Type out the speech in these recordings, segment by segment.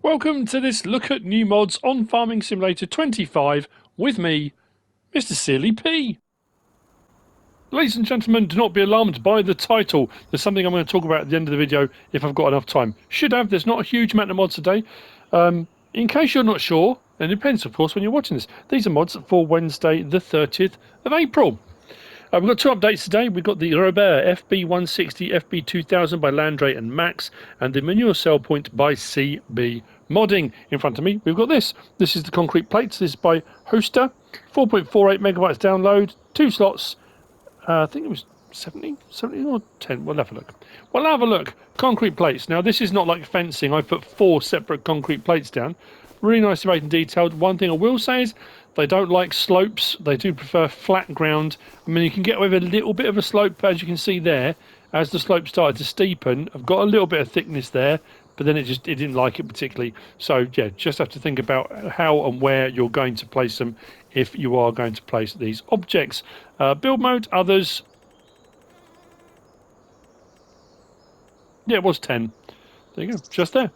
Welcome to this look at new mods on Farming Simulator 25 with me, MrSealyp. Ladies and gentlemen, do not be alarmed by the title. There's something I'm going to talk about at the end of the video if I've got enough time. Should have, there's not a huge amount of mods today. In case you're not sure, and it depends of course when you're watching this, these are mods for Wednesday the 30th of April. We've got two updates today. We've got the Robert FB160 FB2000 by Landray and Max, and the Manure Cell Point by CB Modding. In front of me, we've got this. This is the concrete plates. This is by Hoster. 4.48 megabytes download. 2 slots. I think it was 70 or 10. We'll have a look. We'll have a look. Concrete plates. Now, this is not like fencing. I put 4 separate concrete plates down. Really nicely made and detailed. One thing I will say is they don't like slopes. They do prefer flat ground. I mean, you can get away with a little bit of a slope, as you can see there. As the slope started to steepen, I've got a little bit of thickness there, but then it didn't like it particularly. So yeah, just have to think about how and where you're going to place them if you are going to place these objects. Build mode, others. Yeah, it was 10. There you go, just there.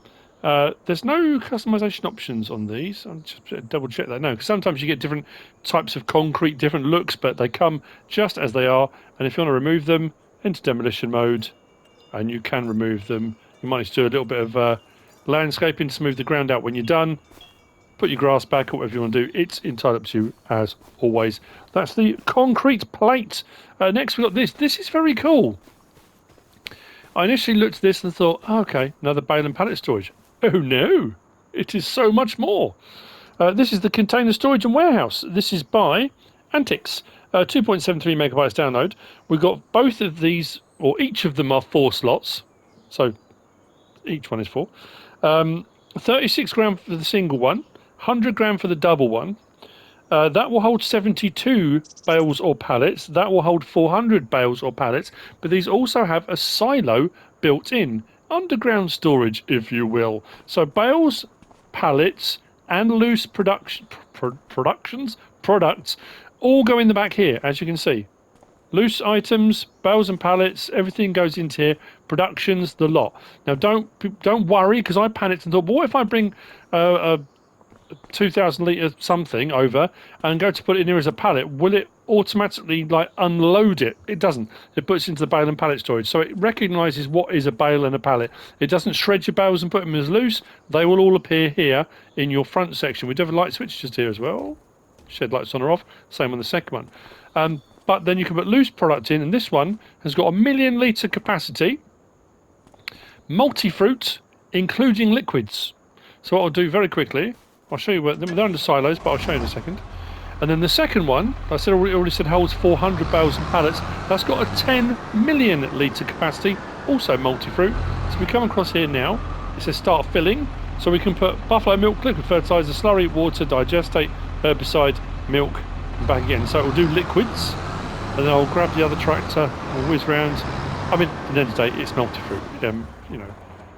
There's no customization options on these. I'll just double check that now, because sometimes you get different types of concrete, different looks, but they come just as they are. And if you want to remove them, into demolition mode, and you can remove them. You might need to do a little bit of landscaping to smooth the ground out when you're done. Put your grass back or whatever you want to do. It's entirely up to you, as always. That's the concrete plate. Next we've got this. This is very cool. I initially looked at this and thought, oh, okay, another bale and pallet storage. Oh no, it is so much more. This is the container storage and warehouse. This is by Anthicz. 2.73 megabytes download. We've got both of these, or each of them are 4 slots. So each one is 4. 36 gram for the single one, 100 gram for the double one. That will hold 72 bales or pallets. That will hold 400 bales or pallets. But these also have a silo built in. Underground storage, if you will. So bales, pallets, and loose products all go in the back here, as you can see. Loose items, bales and pallets, everything goes into here. Productions, the lot. Now, don't worry, because I panicked and thought, well, what if I bring a 2,000 litre something over and go to put it in here as a pallet? Will it automatically like unload it? It doesn't. It puts it into the bale and pallet storage. So it recognises what is a bale and a pallet. It doesn't shred your bales and put them as loose. They will all appear here in your front section. We do have a light switch just here as well. Shed lights on or off. Same on the second one. But then you can put loose product in, and this one has got a 1,000,000 litre capacity. Multi-fruit, including liquids. So what I'll do very quickly, I'll show you where they're under silos, but I'll show you in a second. And then the second one, I said already said holds 400 bales and pallets. That's got a 10,000,000 litre capacity, also multi-fruit. So we come across here now. It says start filling. So we can put buffalo milk, liquid fertiliser, slurry, water, digestate, herbicide, milk, and back again. So it will do liquids. And then I'll grab the other tractor and whiz round. I mean, at the end of the day, it's multi-fruit, you know.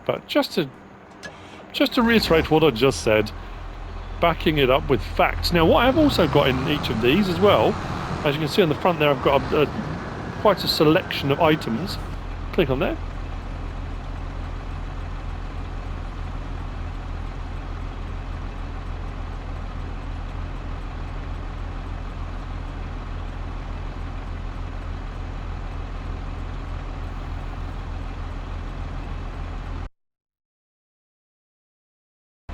But just to reiterate what I just said, backing it up with facts. Now, what I've also got in each of these as well, as you can see on the front there, I've got quite a selection of items. Click on there.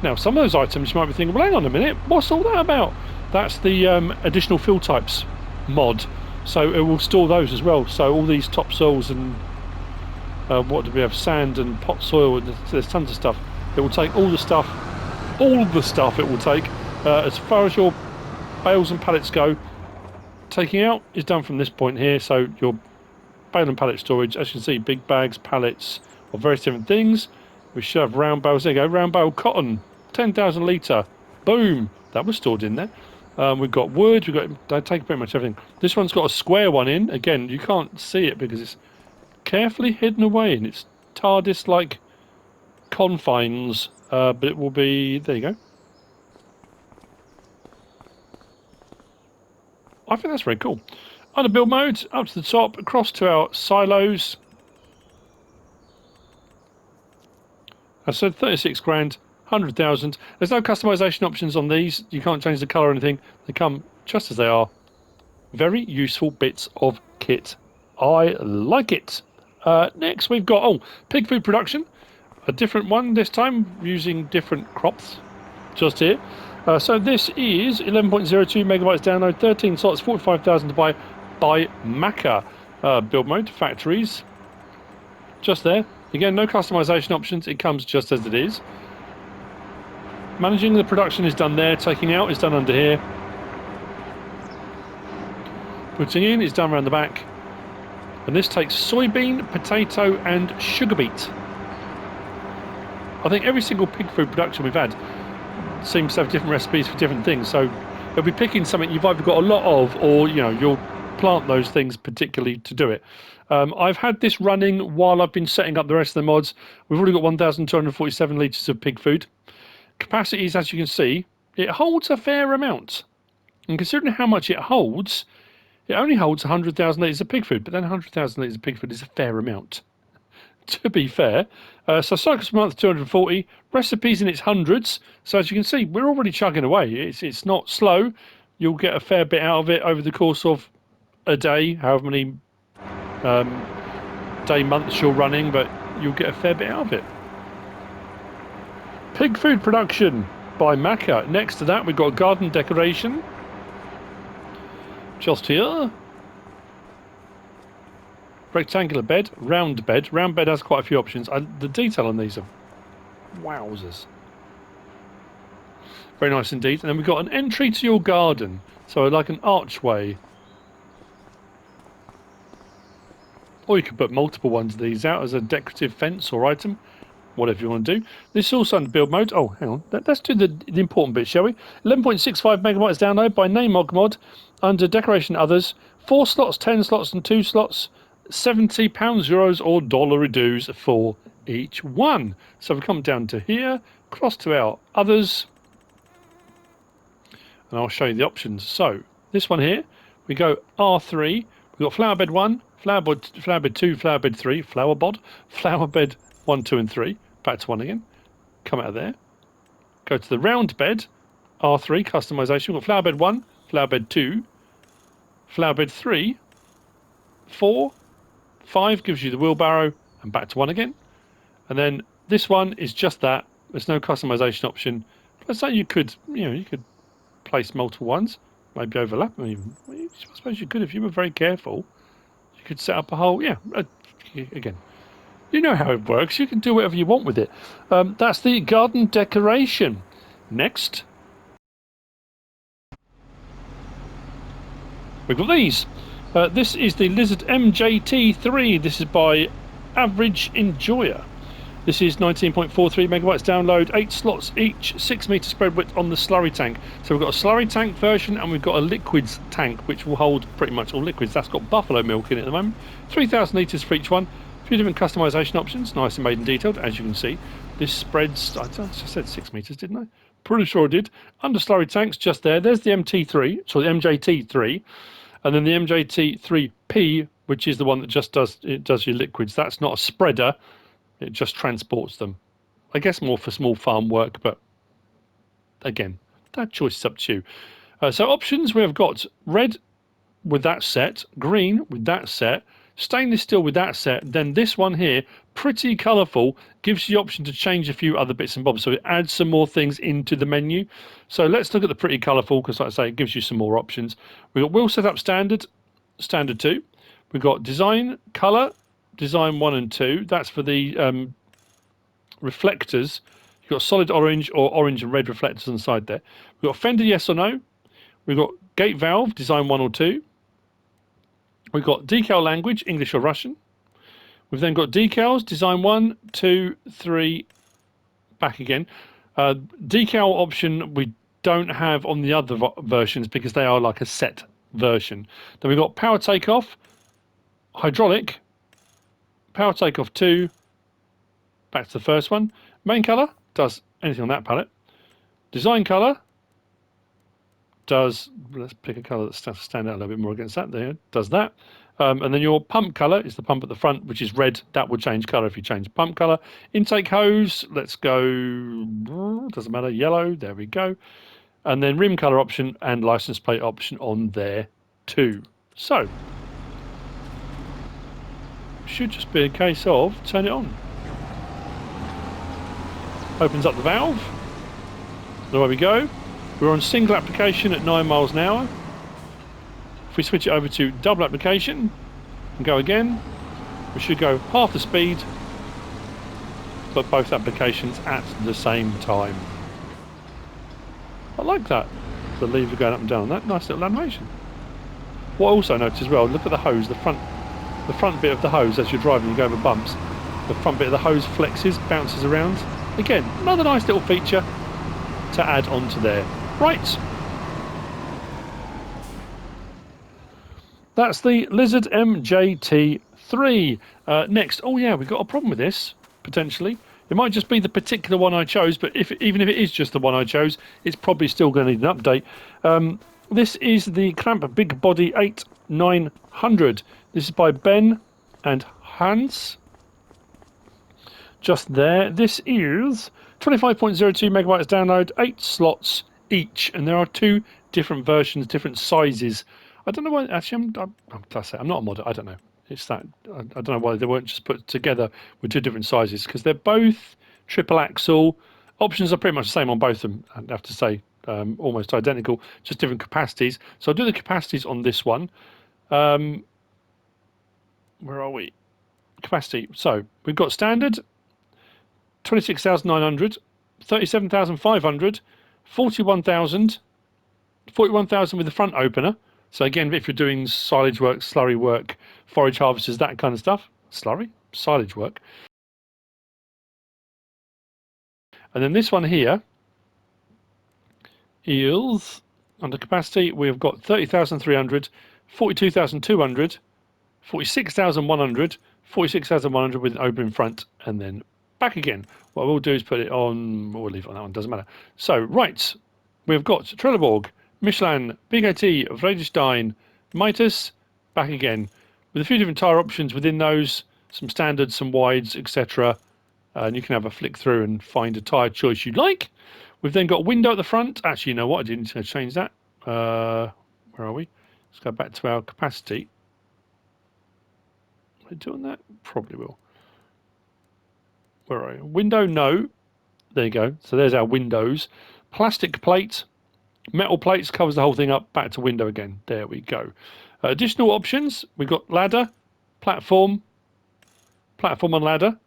Now, some of those items you might be thinking, well, hang on a minute, what's all that about? That's the additional fill types mod. So it will store those as well. So all these topsoils and what do we have? Sand and pot soil, and there's tons of stuff. It will take all the stuff it will take. As far as your bales and pallets go, taking out is done from this point here. So your bale and pallet storage, as you can see, big bags, pallets of various different things. We should have round bales. There you go, round bale cotton, 10,000 litre. Boom, that was stored in there. We've got wood. They take pretty much everything. This one's got a square one in. Again, you can't see it because it's carefully hidden away in its TARDIS-like confines. But it will be. There you go. I think that's very cool. Under build mode, up to the top, across to our silos. I said 36 grand, 100,000. There's no customization options on these. You can't change the colour or anything. They come just as they are. Very useful bits of kit. I like it. Next we've got, pig food production. A different one this time, using different crops. Just here. So this is 11.02 megabytes download, 13 slots, 45,000 to buy by Maca. Build mode, factories. Just there. Again, no customization options. It comes just as it is. Managing the production is done there. Taking out is done under here. Putting in is done around the back. And this takes soybean, potato and sugar beet. I think every single pig food production we've had seems to have different recipes for different things. So you'll be picking something you've either got a lot of, or you'll plant those things particularly to do it. I've had this running while I've been setting up the rest of the mods. We've already got 1,247 litres of pig food. Capacities, as you can see, it holds a fair amount. And considering how much it holds, it only holds 100,000 litres of pig food, but then 100,000 litres of pig food is a fair amount. To be fair, so cycles per month 240, recipes in its hundreds. So as you can see, we're already chugging away. It's not slow. You'll get a fair bit out of it over the course of a day, however many months you're running, but you'll get a fair bit out of it. Pig food production by Maca. Next to that, we've got garden decoration. Just here. Rectangular bed, round bed. Round bed has quite a few options. The detail on these are wowzers. Very nice indeed. And then we've got an entry to your garden. So like an archway. Or you could put multiple ones of these out as a decorative fence or item. Whatever you want to do. This is also under build mode. Oh, hang on. Let's do the important bit, shall we? 11.65 megabytes download by naimog mod. Under decoration others. 4 slots, 10 slots and 2 slots. £70, euros or dollar dues for each one. So we come down to here, cross to our others, and I'll show you the options. So this one here, we go R3. We've got flower bed 1, flower bed 2, flower bed 3, flower bed 1, 2 and 3. Back to 1 again. Come out of there. Go to the round bed, R3, customization. We've got flower bed 1, flower bed 2, flower bed 3, 4, 5 gives you the wheelbarrow, and back to 1 again. And then this one is just that. There's no customization option. Let's say you could place multiple ones, maybe overlap them even. I suppose you could if you were very careful. You could set up a whole, again, you know how it works. You can do whatever you want with it. That's the garden decoration. Next, we've got these. This is the Lizard MJT3. This is by Average Enjoyer. This is 19.43 megabytes download, 8 slots each, 6 meter spread width on the slurry tank. So we've got a slurry tank version and we've got a liquids tank which will hold pretty much all liquids. That's got buffalo milk in it at the moment. 3,000 litres for each one. A few different customization options, nice and made and detailed, as you can see. This spreads, I just said 6 meters, didn't I? Pretty sure I did. Under slurry tanks, just there. There's the MT3, sorry, the MJT3. And then the MJT3P, which is the one that just does your liquids. That's not a spreader. It just transports them. I guess more for small farm work, but again, that choice is up to you. So options, we have got red with that set, green with that set, stainless steel with that set, then this one here, pretty colourful, gives you the option to change a few other bits and bobs, so it adds some more things into the menu. So let's look at the pretty colourful, because like I say, it gives you some more options. We've got wheel setup standard 2. We've got design colour, design 1 and 2. That's for the reflectors. You've got solid orange or orange and red reflectors on the side there. We've got fender yes or no. We've got gate valve, design 1 or 2. We've got decal language, English or Russian. We've then got decals, design 1, 2, 3, back again. Decal option we don't have on the other versions because they are like a set version. Then we've got power takeoff, hydraulic, power takeoff 2, back to the first one. Main colour, does anything on that palette. Design colour, does, let's pick a colour that stand out a little bit more against that there, does that. And then your pump colour is the pump at the front, which is red. That will change colour if you change the pump colour. Intake hose, let's go, doesn't matter, yellow, there we go. And then rim colour option and license plate option on there too. So, should just be a case of turn it on. Opens up the valve. There we go. We're on single application at 9 miles an hour. If we switch it over to double application and go again, we should go half the speed, but both applications at the same time. I like that. The lever going up and down. That nice little animation. What I also noticed as well, look at the hose, the front bit of the hose as you're driving, you go over bumps. The front bit of the hose flexes, bounces around. Again, another nice little feature to add onto there. Right. That's the Lizard MJT3. Next, oh yeah, we've got a problem with this, potentially. It might just be the particular one I chose, but even if it is just the one I chose, it's probably still going to need an update. This is the Krampe Big Body 8900. This is by Ben and Hans. Just there. This is 25.02 megabytes download, 8 slots each, and there are 2 different versions, different sizes. I don't know why. Actually, I'm not a modder. I don't know. It's that. I don't know why they weren't just put together with 2 different sizes, because they're both triple axle. Options are pretty much the same on both of them. I have to say, almost identical, just different capacities. So I'll do the capacities on this one. Where are we? Capacity. So we've got standard 26,900, 37,500, 41,000, 41,000 with the front opener. So again, if you're doing silage work, slurry work, forage harvesters, that kind of stuff. Slurry? Silage work. And then this one here is, under capacity, we've got 30,300, 42,200, 46,100, 46,100 with an open front, and then back again. What we'll do is put it on, we'll leave it on that one, doesn't matter. So, right, we've got Trelleborg, Michelin, Big AT, Väderstad, Mitas, back again, with a few different tyre options within those, some standards, some wides, etc. And you can have a flick through and find a tyre choice you like. We've then got a window at the front. Actually, you know what? I didn't change that. Where are we? Let's go back to our capacity. Are we doing that? Probably will. Where are we? Window, no. There you go. So there's our windows. Plastic plate. Metal plates covers the whole thing up. Back to window again. There we go. Additional options. We've got ladder, platform and ladder.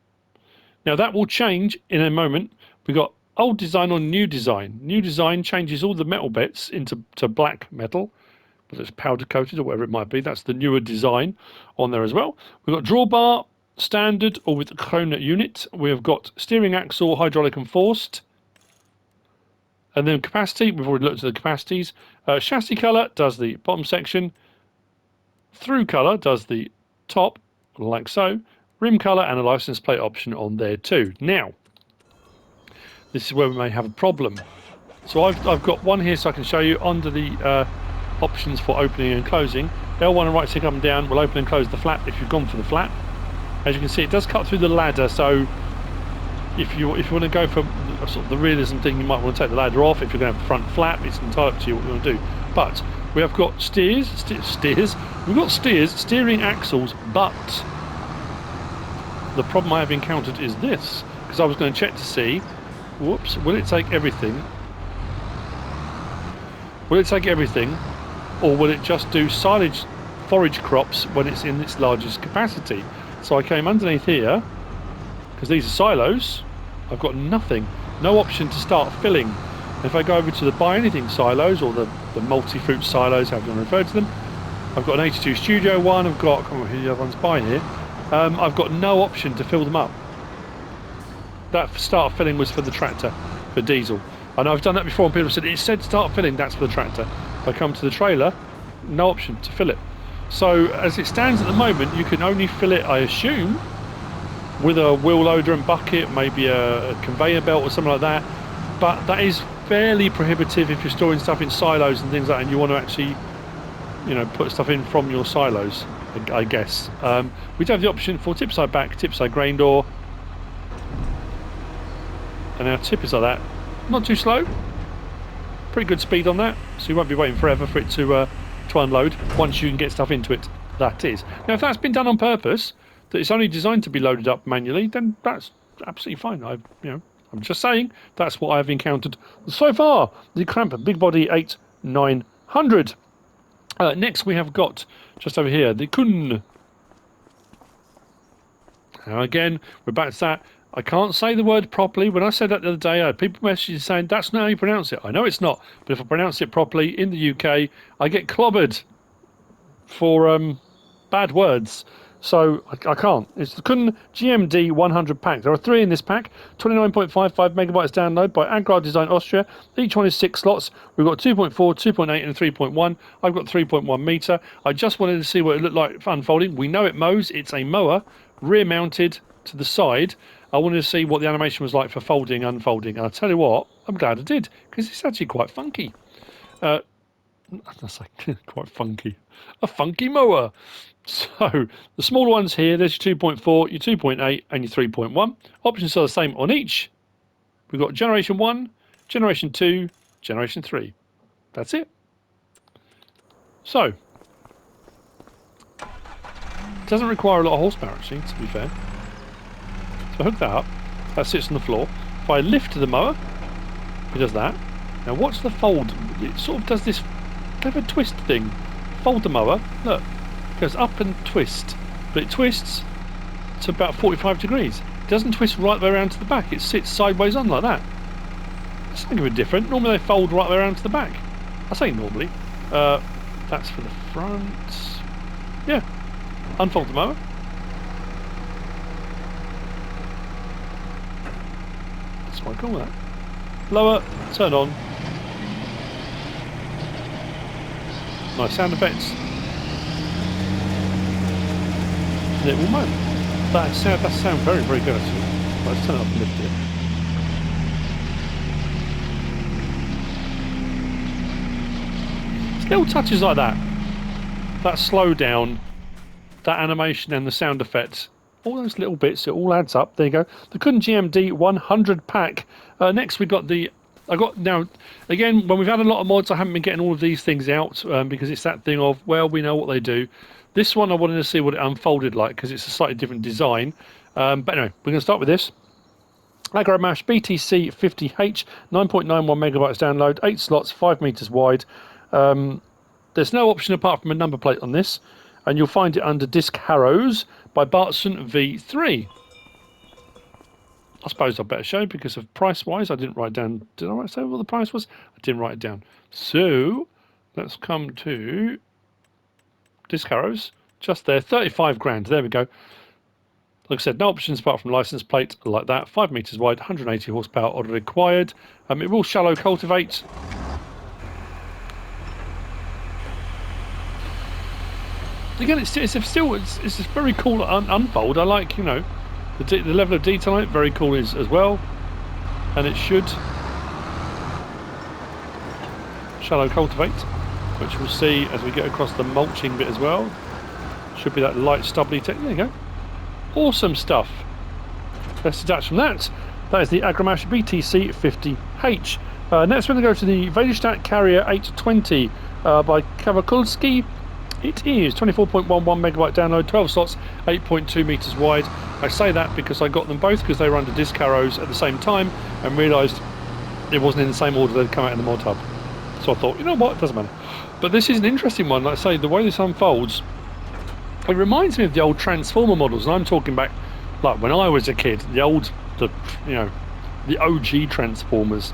Now that will change in a moment. We've got old design or new design. New design changes all the metal bits into black metal, whether it's powder coated or whatever it might be. That's the newer design on there as well. We've got drawbar, standard or with Krona unit. We've got steering axle, hydraulic and forced. And then capacity, we've already looked at the capacities. Chassis colour does the bottom section. Through colour does the top, like so. Rim colour and a license plate option on there too. Now, this is where we may have a problem. So I've got one here so I can show you under the options for opening and closing. L1 and right stick up and down will open and close the flap if you've gone for the flap. As you can see, it does cut through the ladder, so if you want to go for sort of the realism thing, you might want to take the ladder off. If you're going to have a front flap, it's entirely up to you what you want to do. But we have got steering axles, but the problem I have encountered is this, because I was going to check to see, whoops, will it take everything? Will it take everything, or will it just do silage forage crops when it's in its largest capacity? So I came underneath here, because these are silos. I've got nothing, no option to start filling. And if I go over to the buy anything silos, or the multi-fruit silos, however you want to refer to them, I've got an 82 Studio one, I've got, I can't remember who the other one's by here, I've got no option to fill them up. That start filling was for the tractor, for diesel. I know I've done that before and people said, it said start filling, that's for the tractor. If I come to the trailer, no option to fill it. So as it stands at the moment, you can only fill it, I assume, with a wheel loader and bucket, maybe a conveyor belt or something like that. But that is fairly prohibitive if you're storing stuff in silos and things like that, and you want to actually, you know, put stuff in from your silos. I guess. We do have the option for tip side back, tip side grain door. And our tip is like that. Not too slow. Pretty good speed on that. So you won't be waiting forever for it to unload once you can get stuff into it. That is. Now, if that's been done on purpose, that it's only designed to be loaded up manually, then that's absolutely fine. I'm just saying that's what I've encountered so far. The Krampe Big Body 8900. Next, we have got just over here the Kuhn. Now again, we're back to that. I can't say the word properly. When I said that the other day, I had people messaging saying that's not how you pronounce it. I know it's not, but if I pronounce it properly in the UK, I get clobbered for bad words. So I can't. It's the Kuhn GMD 100 pack. There are 3 in this pack. 29.55 megabytes download by Agrar Design Austria. Each one is 6 slots. We've got 2.4, 2.8 and 3.1. I've got 3.1 meter. I just wanted to see what it looked like unfolding. We know it mows. It's a mower, rear mounted to the side. I wanted to see what the animation was like for folding, unfolding. And I'll tell you what, I'm glad I did, because it's actually quite funky. That's like quite funky. A funky mower. So, the smaller ones here, there's your 2.4, your 2.8 and your 3.1. Options are the same on each. We've got Generation 1, Generation 2, Generation 3. That's it. So, it doesn't require a lot of horsepower actually, to be fair. So I hook that up, that sits on the floor. If I lift the mower, it does that. Now watch the fold, it sort of does this clever twist thing. Fold the mower, look, it goes up and twist, but it twists to about 45 degrees. It doesn't twist right the way around to the back, it sits sideways on like that. It's something a bit different. Normally they fold right the way around to the back. I say normally. That's for the front. Yeah, unfold the mower. I call that. Lower, turn on. Nice sound effects. And it will mow. That sound very, very good actually. Let's turn it up and lift it. It's little touches like that. That slow down, that animation and the sound effects. All those little bits, it all adds up. There you go. The Kuhn GMD 100 pack. Next we got the... Now, again, when we've had a lot of mods, I haven't been getting all of these things out because it's that thing of, well, we know what they do. This one I wanted to see what it unfolded like because it's a slightly different design. But anyway, we're going to start with this. AgroMash BTC 50H, 9.91 megabytes download, 8 slots, 5 meters wide. There's no option apart from a number plate on this, and you'll find it under Disc Harrows by Bartson V3. I suppose I better show because of price-wise. I didn't write down. Did I say what the price was? I didn't write it down. So let's come to Disc Harrows. Just there, 35 grand. There we go. Like I said, no options apart from license plate like that. 5 meters wide, 180 horsepower order required. It will shallow cultivate. Again, it's a very cool unfold. I like, you know, the level of detail on it. Very cool as well, and it should shallow cultivate, which we'll see as we get across the mulching bit as well. Should be that light stubbly tech. There you go. Awesome stuff. Let's detach from that. That is the AgroMash BTC 50H. Next we're going to go to the Väderstad Carrier 820 by Kavakulski. It is 24.11 megabyte download, 12 slots, 8.2 meters wide. I say that because I got them both because they were under Disc Harrows at the same time and realised it wasn't in the same order they'd come out in the Modhub. So I thought, you know what, it doesn't matter. But this is an interesting one. Like I say, the way this unfolds, it reminds me of the old Transformer models, and I'm talking back like when I was a kid, the OG Transformers.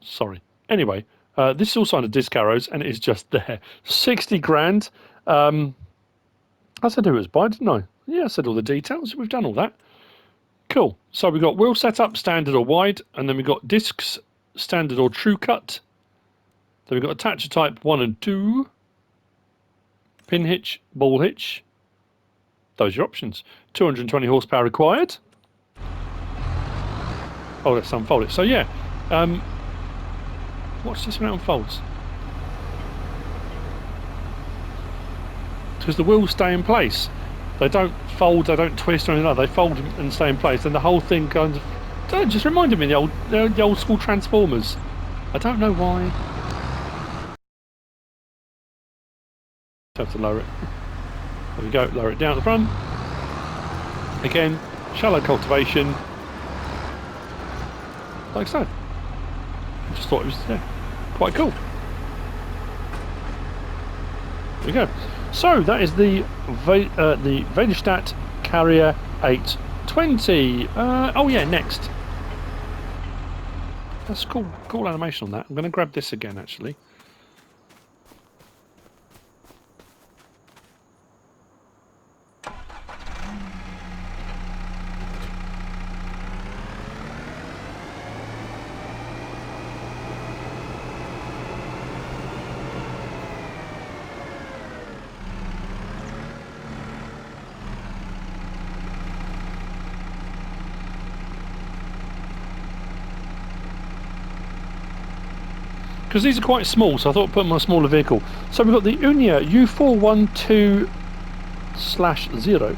Sorry. Anyway. This is also under Disc Harrows, and it is just there. 60 grand. I said who it was by, didn't I? Yeah, I said all the details. We've done all that. Cool. So we've got wheel setup, standard or wide, and then we've got discs, standard or true cut. Then we've got attacher type 1 and 2. Pin hitch, ball hitch. Those are your options. 220 horsepower required. Oh, let's unfold it. So yeah. Watch this when it unfolds. because the wheels stay in place. They don't fold, they don't twist or anything like that. They fold and stay in place, and the whole thing kind of just reminded me of the old school Transformers. I don't know why. Have to lower it. There we go, lower it down at the front. Again, shallow cultivation. Like so. I just thought it was quite cool. There we go. So that is the Väderstad Carrier 820. Oh yeah, next. That's cool animation on that. I'm going to grab this again actually. Because these are quite small, so I thought I'd put them on a smaller vehicle. So we've got the Unia U412/0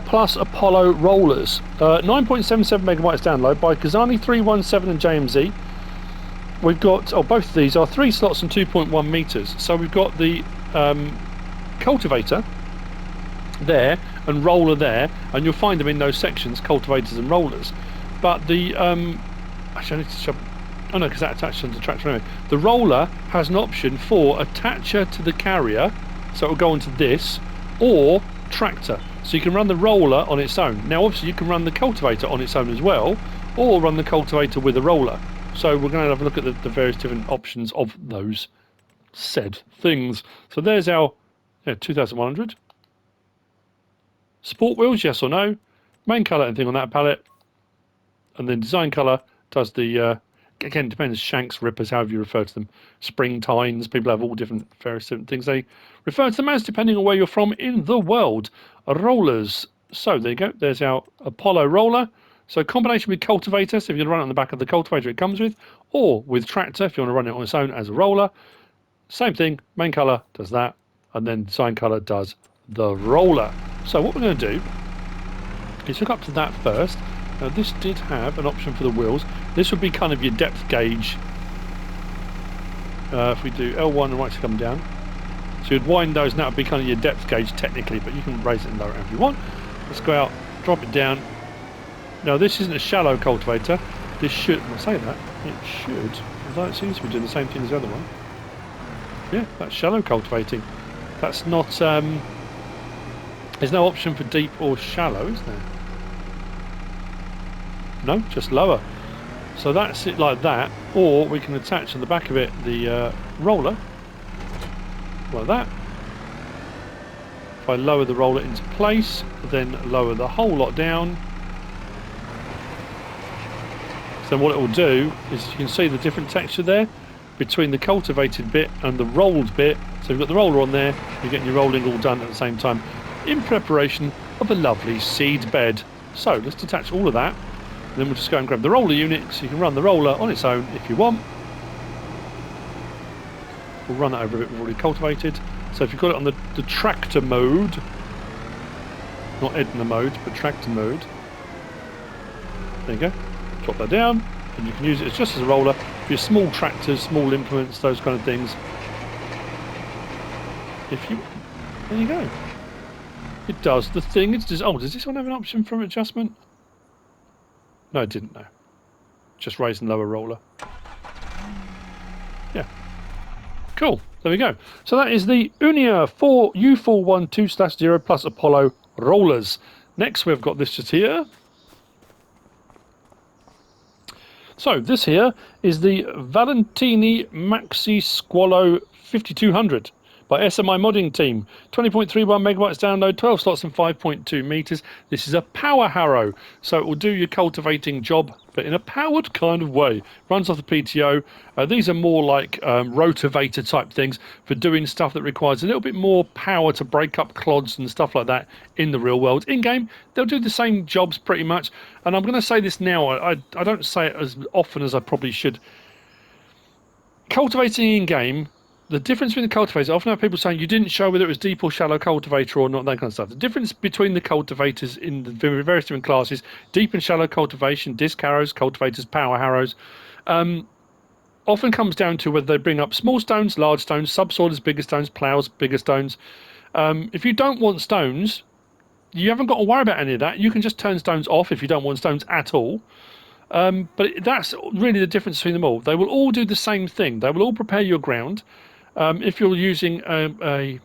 plus Apollo rollers. 9.77 megabytes download by Kazani 317 and JMZ. We've got, both of these are 3 slots and 2.1 meters. So we've got the cultivator there and roller there, and you'll find them in those sections, cultivators and rollers. But the actually I need to show. Oh no, because that attaches to the tractor anyway. The roller has an option for attacher to the carrier, so it will go onto this, or tractor. So you can run the roller on its own. Now obviously you can run the cultivator on its own as well, or run the cultivator with a roller. So we're going to have a look at the various different options of those said things. So there's our 2100. Sport wheels, yes or no. Main colour and thing on that palette. And then design colour does the... again, depends, shanks, rippers, however you refer to them. Spring tines, people have all various different things they refer to them as, depending on where you're from in the world. Rollers. So there you go, there's our Apollo roller. So combination with cultivator, so if you're going to run it on the back of the cultivator it comes with, or with tractor, if you want to run it on its own as a roller. Same thing, main colour does that, and then design colour does the roller. So what we're going to do is hook up to that first. Now this did have an option for the wheels. This would be kind of your depth gauge. If we do L1 and right to come down. So you'd wind those and that would be kind of your depth gauge technically, but you can raise it and lower it if you want. Let's go out, drop it down. Now this isn't a shallow cultivator. This should, I'll say that, it should, although it seems to be doing the same thing as the other one. Yeah, that's shallow cultivating. That's not, there's no option for deep or shallow, is there? No, just lower. So that's it like that, or we can attach on the back of it the roller, like that. If I lower the roller into place, then lower the whole lot down. So what it will do is you can see the different texture there between the cultivated bit and the rolled bit. So you've got the roller on there, you're getting your rolling all done at the same time in preparation of a lovely seed bed. So let's detach all of that. And then we'll just go and grab the roller unit so you can run the roller on its own if you want. We'll run that over a bit we've already cultivated. So if you've got it on the tractor mode, not Edna mode, but tractor mode, there you go. Drop that down, and you can use it as just as a roller for your small tractors, small implements, those kind of things. If you, there you go. It does the thing. It's just, oh, does this one have an option for adjustment? No, it didn't. No, just raise and lower roller. Yeah, cool. There we go. So that is the Unia U412/0 plus Apollo rollers. Next, we've got this just here. So this here is the Valentini MaxiSqualo 5200 by SMI modding team. 20.31 megabytes download, 12 slots and 5.2 meters. This is a power harrow, so it will do your cultivating job, but in a powered kind of way. Runs off the PTO. These are more like rotavator type things for doing stuff that requires a little bit more power to break up clods and stuff like that in the real world. In game, they'll do the same jobs pretty much. And I'm going to say this now. I don't say it as often as I probably should. Cultivating in game the difference between the cultivators, I often have people saying you didn't show whether it was deep or shallow cultivator or not, that kind of stuff. The difference between the cultivators in the various different classes, deep and shallow cultivation, disc harrows, cultivators, power harrows, often comes down to whether they bring up small stones, large stones, subsoilers, bigger stones, ploughs, bigger stones. If you don't want stones, you haven't got to worry about any of that. You can just turn stones off if you don't want stones at all. But that's really the difference between them all. They will all do the same thing. They will all prepare your ground. If you're using a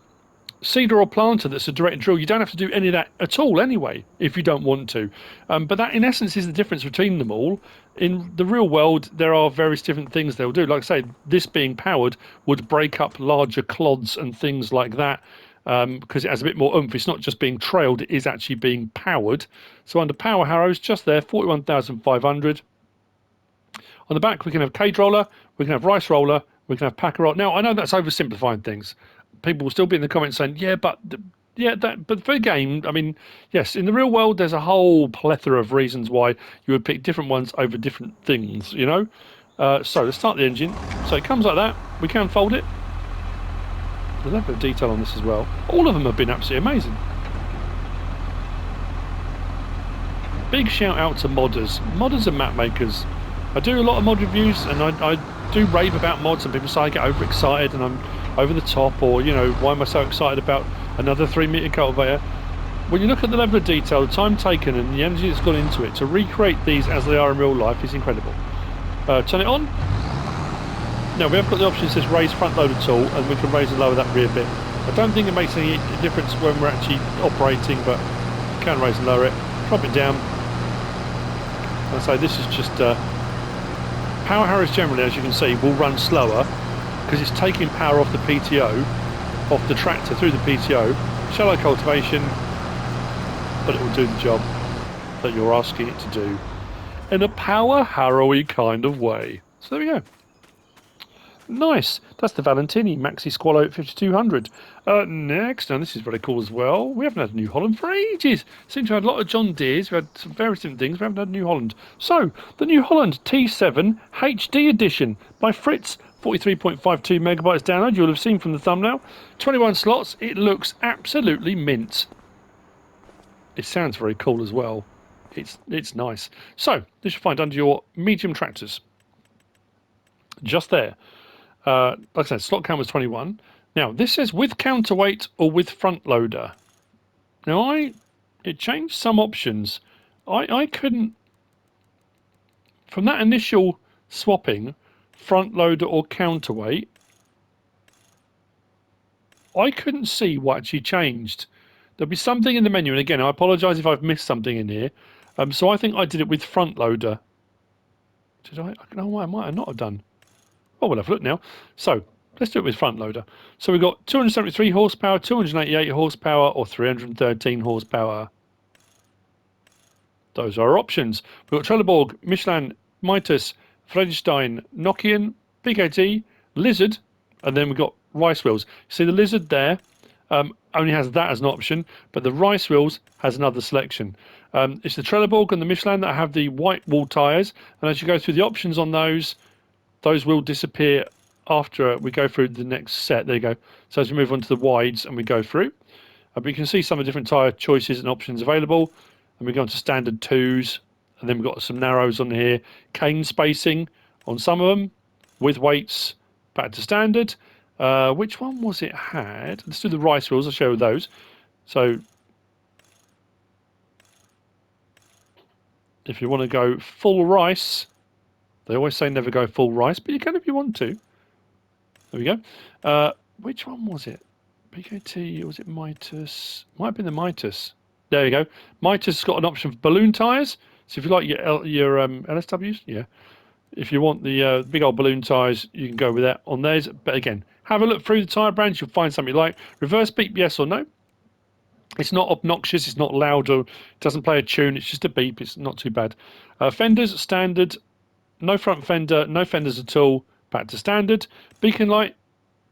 seeder or planter that's a direct drill, you don't have to do any of that at all anyway, if you don't want to. But that, in essence, is the difference between them all. In the real world, there are various different things they'll do. Like I say, this being powered would break up larger clods and things like that, because it has a bit more oomph. It's not just being trailed, it is actually being powered. So under power harrows, just there, 41,500. On the back, we can have cage roller, we can have rice roller, we can have packer roller. Now, I know that's oversimplifying things. People will still be in the comments saying, but for the game, I mean, yes, in the real world, there's a whole plethora of reasons why you would pick different ones over different things, you know? So let's start the engine. So it comes like that. We can fold it. There's a little bit of detail on this as well. All of them have been absolutely amazing. Big shout out to modders. Modders and map makers. I do a lot of mod reviews, and I do rave about mods, and people say I get overexcited and I'm over the top, or, you know, why am I so excited about another 3-meter cultivator? When you look at the level of detail, the time taken and the energy that's gone into it to recreate these as they are in real life is incredible. Turn it on. Now we have got the option that says raise front loader tool, and we can raise and lower that rear bit. I don't think it makes any difference when we're actually operating, but you can raise and lower it. Drop it down. I say this is just power harrows generally, as you can see, will run slower because it's taking power off the PTO, off the tractor through the PTO. Shallow cultivation, but it will do the job that you're asking it to do in a power harrowy kind of way. So there we go. Nice. That's the Valentini MaxiSqualo 5200. Next, and this is very cool as well. We haven't had New Holland for ages. Seem to have had a lot of John Deeres. We've had some various different things. We haven't had New Holland. So, the New Holland T7 HD edition by Frits. 43.52 megabytes download. You'll have seen from the thumbnail. 21 slots. It looks absolutely mint. It sounds very cool as well. It's nice. So, this you'll find under your medium tractors. Just there. Like I said, slot count was 21. Now, this says with counterweight or with front loader. Now, it changed some options. I couldn't, from that initial swapping, front loader or counterweight, I couldn't see what actually changed. There'll be something in the menu, and again, I apologise if I've missed something in here. So I think I did it with front loader. Did I? I don't know why I might have not have done. Oh, we'll have a look now. So, let's do it with front loader. So we've got 273 horsepower, 288 horsepower, or 313 horsepower. Those are our options. We've got Trelleborg, Michelin, Mitas, Fredestein, Nokian, PKT, Lizard, and then we've got Rice Wheels. See the Lizard there only has that as an option, but the Rice Wheels has another selection. It's the Trelleborg and the Michelin that have the white wall tyres, and as you go through the options on those will disappear after we go through the next set. There you go. So as we move on to the wides and we go through, but you can see some of the different tyre choices and options available. And we go on to standard 2s, and then we've got some narrows on here. Cane spacing on some of them, with weights back to standard. Which one was it had? Let's do the Rice Wheels. I'll show you those. So if you want to go full rice, they always say never go full rice, but you can if you want to. There we go. Which one was it? PKT, or was it Mitas? Might have been the Mitas. There you go. Mitas has got an option for balloon tyres. So if you like your LSWs, yeah. If you want the big old balloon tyres, you can go with that on theirs. But again, have a look through the tyre brands. You'll find something you like. Reverse beep, yes or no. It's not obnoxious. It's not loud, or it doesn't play a tune. It's just a beep. It's not too bad. Fenders, standard. No front fender, no fenders at all, back to standard. Beacon light,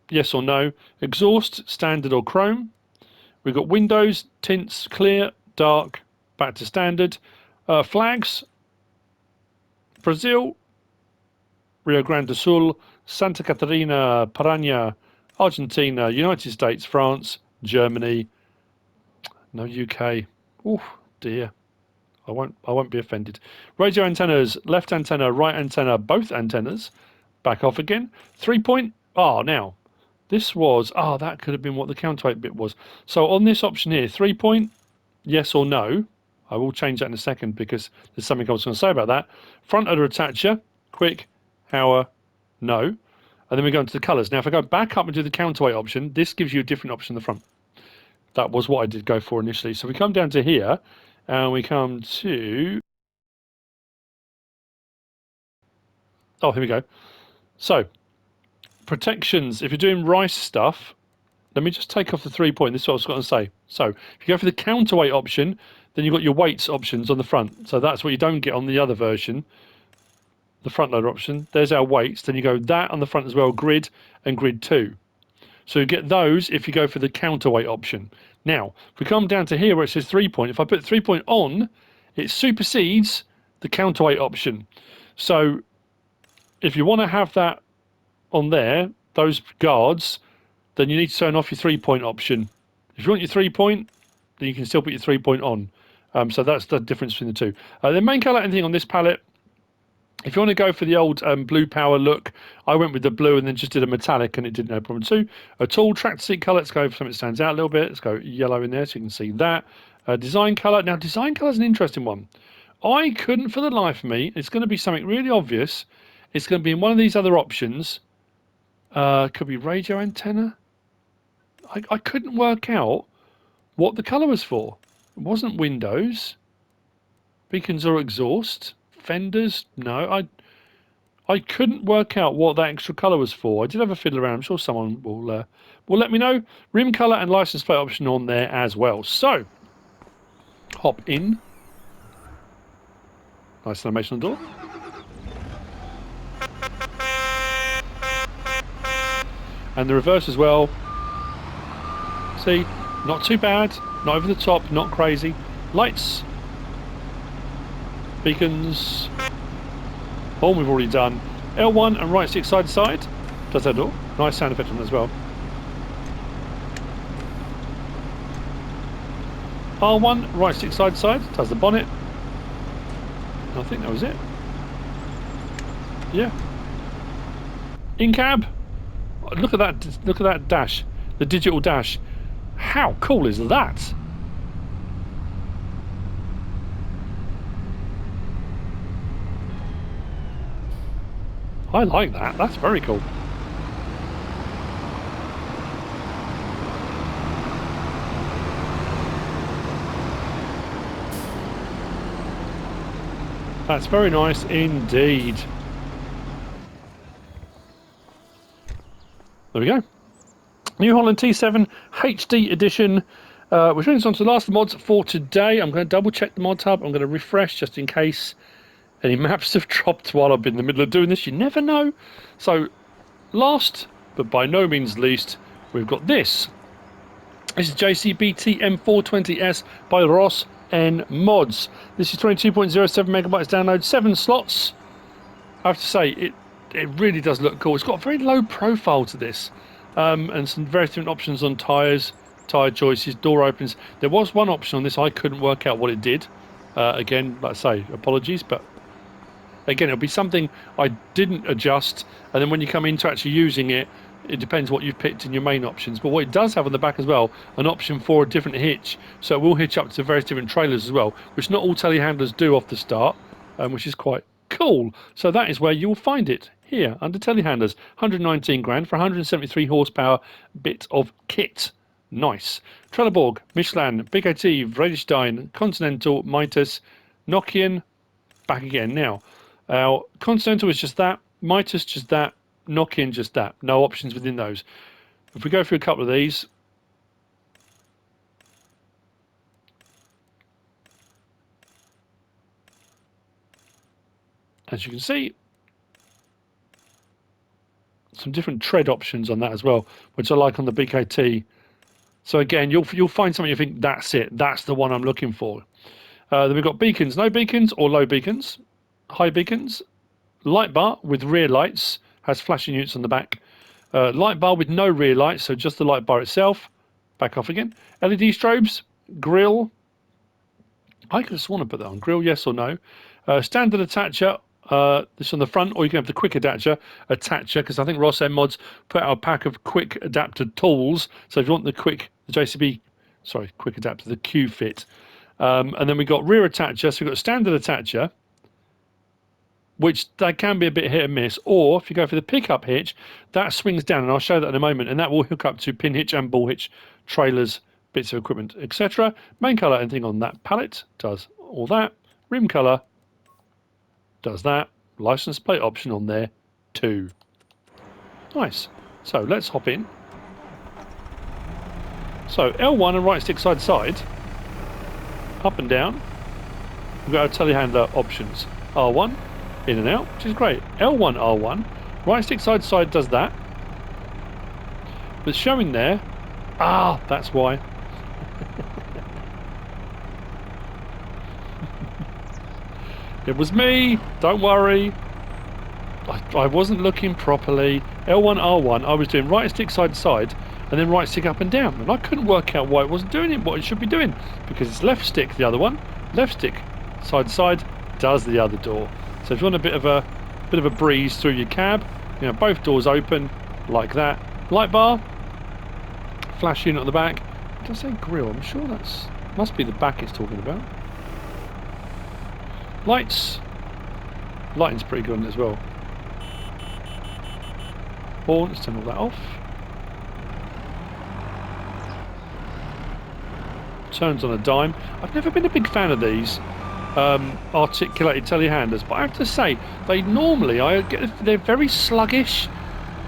yes or no. Exhaust, standard or chrome. We've got windows, tints, clear, dark, back to standard. Flags, Brazil, Rio Grande do Sul, Santa Catarina, Paraná, Argentina, United States, France, Germany, no UK. Oh dear. I won't be offended. Radio antennas, left antenna, right antenna, both antennas. Back off again. 3-point. Oh, now this was that could have been what the counterweight bit was. So on this option here, 3-point, yes or no. I will change that in a second because there's something I was going to say about that. Front udder attacher, quick, hour, no. And then we go into the colours. Now, if I go back up and do the counterweight option, this gives you a different option in the front. That was what I did go for initially. So we come down to here, and we come to... Oh, here we go. So, protections. If you're doing rice stuff, let me just take off the 3-point. This is what I was going to say. So, if you go for the counterweight option, then you've got your weights options on the front. So that's what you don't get on the other version. The front loader option. There's our weights. Then you go that on the front as well, grid and grid 2. So you get those if you go for the counterweight option. Now, if we come down to here where it says 3-point, if I put 3-point on, it supersedes the counterweight option. So if you want to have that on there, those guards, then you need to turn off your 3-point option. If you want your 3-point, then you can still put your 3-point on. So that's the difference between the two. The main colour anything on this palette, if you want to go for the old blue power look, I went with the blue and then just did a metallic and it did no problem too. A tall tractor seat colour, let's go for something that stands out a little bit. Let's go yellow in there so you can see that. Design colour, now design colour is an interesting one. I couldn't for the life of me, it's going to be something really obvious. It's going to be in one of these other options. Could be radio antenna. I couldn't work out what the colour was for. It wasn't windows. Beacons or exhaust. Fenders, no. I couldn't work out what that extra colour was for. I did have a fiddle around. I'm sure someone will let me know. Rim colour and license plate option on there as well. So, hop in. Nice animation on the door. And the reverse as well. See, not too bad. Not over the top, not crazy. Lights. Beacons. Horn we've already done. L1 and right stick side to side. Does that door. Nice sound effect on it as well. R1, right stick side to side. Does the bonnet. I think that was it. Yeah. In cab. Look at that. Look at that dash. The digital dash. How cool is that? I like that. That's very cool. That's very nice indeed. There we go. New Holland T7 HD edition. Which brings us on to the last mods for today. I'm going to double check the Modhub. I'm going to refresh just in case any maps have dropped while I've been in the middle of doing this. You never know. So, last, but by no means least, we've got this. This is JCB TM 420S by RossN Mods. This is 22.07 megabytes download, 7 slots. I have to say, it really does look cool. It's got a very low profile to this. And some very different options on tyres, tyre choices, door opens. There was one option on this, I couldn't work out what it did. Again, like I say, apologies, but again, it'll be something I didn't adjust, and then when you come into actually using it, it depends what you've picked in your main options. But what it does have on the back as well, an option for a different hitch, so it will hitch up to various different trailers as well, which not all telehandlers do off the start, which is quite cool. So that is where you'll find it, here, under telehandlers. 119 grand for 173 horsepower bit of kit. Nice. Trelleborg, Michelin, BKT, Väderstad, Continental, Mitas, Nokian, back again now. Our Continental is just that, Mitas just that, Nokian just that. No options within those. If we go through a couple of these, as you can see, some different tread options on that as well, which I like on the BKT. So again, you'll find something you think, that's it, that's the one I'm looking for. Then we've got beacons, no beacons or low beacons, high beacons, light bar with rear lights, has flashing units on the back, Light bar with no rear lights, so just the light bar itself. Back off again. LED strobes, grill. I could have sworn I put that on. Grill, yes or no. Standard attacher, this on the front, or you can have the quick attacher, because I think RossN Mods put out a pack of quick adapter tools. So if you want the quick adapter, the Q fit. And then we got rear attacher, so we've got standard attacher, which that can be a bit hit and miss, or if you go for the pickup hitch, that swings down, and I'll show that in a moment, and that will hook up to pin hitch and ball hitch, trailers, bits of equipment, etc. Main colour, anything on that pallet, does all that. Rim colour, does that. License plate option on there, too. Nice. So let's hop in. So L1 and right stick side to side, up and down. We've got our telehandler options. R1, in and out, which is great. L1, R1, right stick side to side does that. But showing there, that's why. It was me, don't worry. I wasn't looking properly. L1, R1, I was doing right stick side to side, and then right stick up and down, and I couldn't work out why it wasn't doing it, what it should be doing, because it's left stick the other one, left stick side to side does the other door. So if you want a bit of a breeze through your cab, you know, both doors open like that. Light bar, flash unit on the back. It does say grill. I'm sure that's must be the back it's talking about. Lights, lighting's pretty good on it as well. Horn, let's turn all that off. Turns on a dime. I've never been a big fan of these articulated telehandlers, but I have to say they normally they're very sluggish.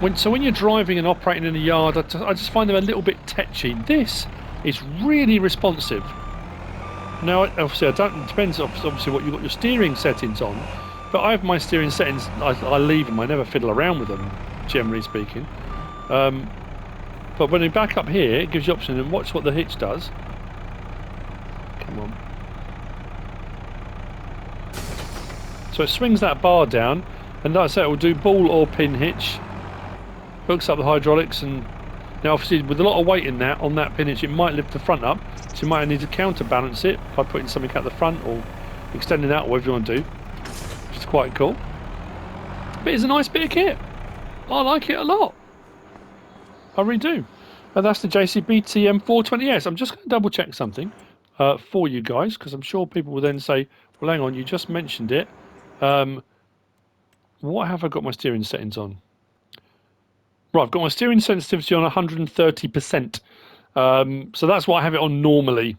When you're driving and operating in a yard, I just find them a little bit tetchy. This is really responsive. Now, obviously, it depends obviously what you've got your steering settings on, but I have my steering settings. I leave them. I never fiddle around with them, generally speaking. But when you back up here, it gives you option and watch what the hitch does. Come on. So it swings that bar down, and like I say, it will do ball or pin hitch. Hooks up the hydraulics, and now obviously with a lot of weight in that on that pin hitch, it might lift the front up, so you might need to counterbalance it by putting something at the front or extending out, or whatever you want to do, which is quite cool. But it's a nice bit of kit. I like it a lot. I really do. And that's the JCB TM 420S. I'm just going to double check something for you guys, because I'm sure people will then say, well, hang on, you just mentioned it. What have I got my steering settings on? Right, I've got my steering sensitivity on 130%. So that's what I have it on normally.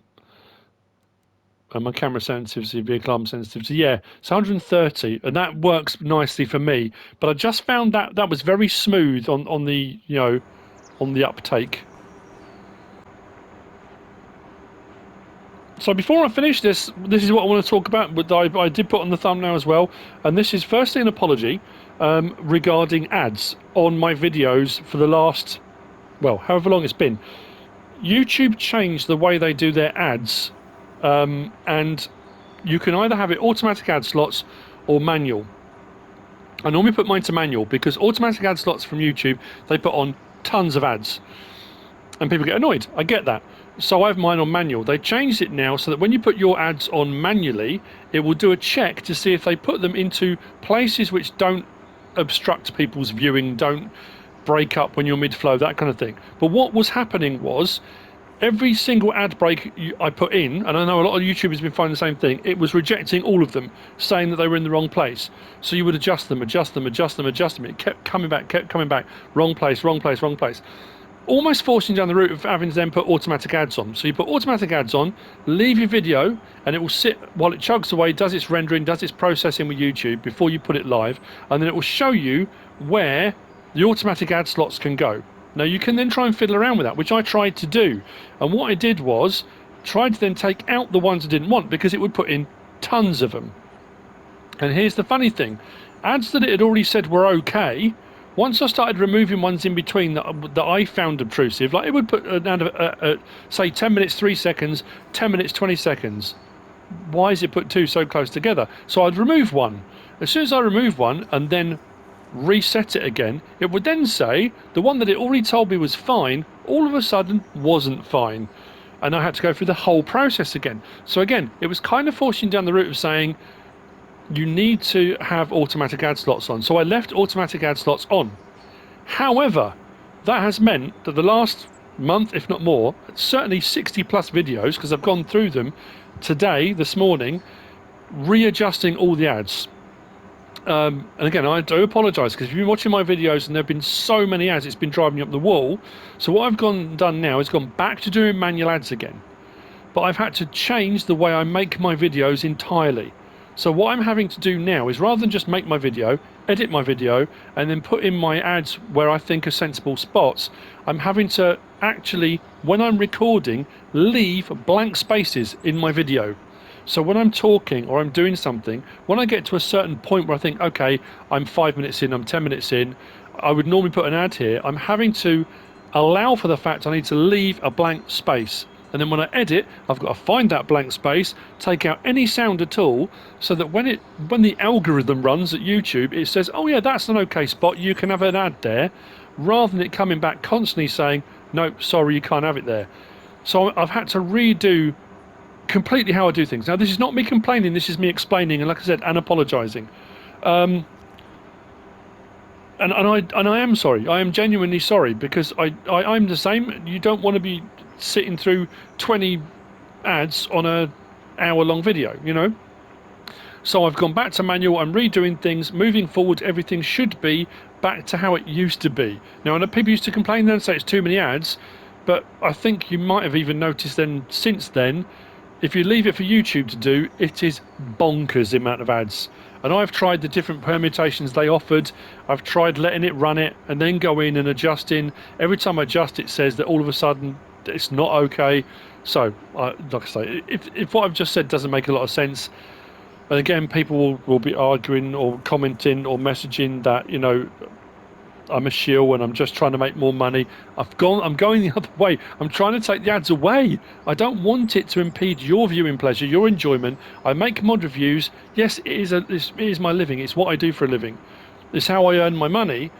And my camera sensitivity, vehicle arm sensitivity, yeah, it's 130, and that works nicely for me. But I just found that was very smooth on the, you know, on the uptake. So before I finish this is what I want to talk about, but I did put on the thumbnail as well. And this is firstly an apology regarding ads on my videos for the last, well, however long it's been. YouTube changed the way they do their ads, and you can either have it automatic ad slots or manual. I normally put mine to manual because automatic ad slots from YouTube, they put on tons of ads and people get annoyed. I get that. So I have mine on manual. They changed it now so that when you put your ads on manually, it will do a check to see if they put them into places which don't obstruct people's viewing, don't break up when you're mid-flow, that kind of thing. But what was happening was every single ad break I put in, and I know a lot of YouTubers have been finding the same thing, it was rejecting all of them, saying that they were in the wrong place. So you would adjust them. It kept coming back, wrong place. Almost forcing down the route of having to then put automatic ads on. So you put automatic ads on, leave your video, and it will sit while it chugs away, does its rendering, does its processing with YouTube before you put it live, and then it will show you where the automatic ad slots can go. Now you can then try and fiddle around with that, which I tried to do. And what I did was tried to then take out the ones I didn't want, because it would put in tons of them. And here's the funny thing. Ads that it had already said were okay, once I started removing ones in between that I found obtrusive, like it would put say 10 minutes 3 seconds, 10 minutes 20 seconds. Why is it put two so close together? So I'd remove one. As soon as I remove one and then reset it again, it would then say the one that it already told me was fine, all of a sudden wasn't fine. And I had to go through the whole process again. So again, it was kind of forcing down the route of saying, you need to have automatic ad slots on. So I left automatic ad slots on. However, that has meant that the last month, if not more, certainly 60 plus videos, because I've gone through them today, this morning, readjusting all the ads. And again, I do apologise, because if you've been watching my videos and there have been so many ads, it's been driving me up the wall. So what I've done now is gone back to doing manual ads again. But I've had to change the way I make my videos entirely. So what I'm having to do now is, rather than just make my video, edit my video, and then put in my ads where I think are sensible spots, I'm having to actually, when I'm recording, leave blank spaces in my video. So when I'm talking or I'm doing something, when I get to a certain point where I think, okay, I'm 5 minutes in, I'm 10 minutes in, I would normally put an ad here, I'm having to allow for the fact I need to leave a blank space. And then when I edit, I've got to find that blank space, take out any sound at all, so that when the algorithm runs at YouTube, it says, oh yeah, that's an okay spot, you can have an ad there, rather than it coming back constantly saying, no, sorry, you can't have it there. So I've had to redo completely how I do things. Now, this is not me complaining, this is me explaining, and like I said, and apologising. And I am sorry. I am genuinely sorry, because I'm the same. You don't want to be sitting through 20 ads on a hour-long video, you know. So I've gone back to manual. I'm redoing things. Moving forward, everything should be back to how it used to be. Now, I know people used to complain then and say it's too many ads, but I think you might have even noticed then, since then, if you leave it for YouTube to do, it is bonkers the amount of ads. And I've tried the different permutations they offered. I've tried letting it run it and then go in and adjusting. Every time I adjust, it says that all of a sudden it's not okay. So, like I say, if what I've just said doesn't make a lot of sense, and again, people will be arguing or commenting or messaging that, you know, I'm a shill and I'm just trying to make more money. I'm going the other way. I'm trying to take the ads away. I don't want it to impede your viewing pleasure, your enjoyment. I make mod reviews. Yes, it is my living. It's what I do for a living. It's how I earn my money.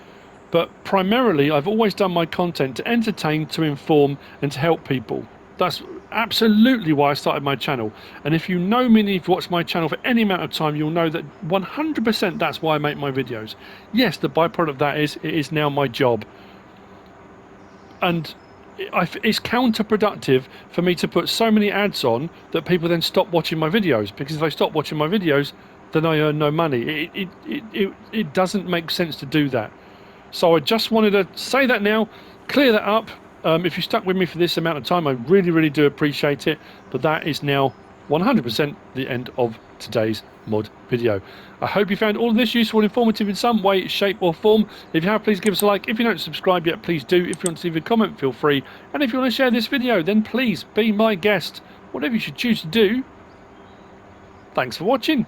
But primarily, I've always done my content to entertain, to inform, and to help people. That's absolutely why I started my channel. And if you know me and you've watched my channel for any amount of time, you'll know that 100% that's why I make my videos. Yes, the byproduct of that is, it is now my job. And it's counterproductive for me to put so many ads on that people then stop watching my videos. Because if they stop watching my videos, then I earn no money. It doesn't make sense to do that. So I just wanted to say that now, clear that up. If you stuck with me for this amount of time, I really, really do appreciate it. But that is now 100% the end of today's mod video. I hope you found all of this useful and informative in some way, shape or form. If you have, please give us a like. If you don't subscribe yet, please do. If you want to leave a comment, feel free. And if you want to share this video, then please be my guest. Whatever you should choose to do. Thanks for watching.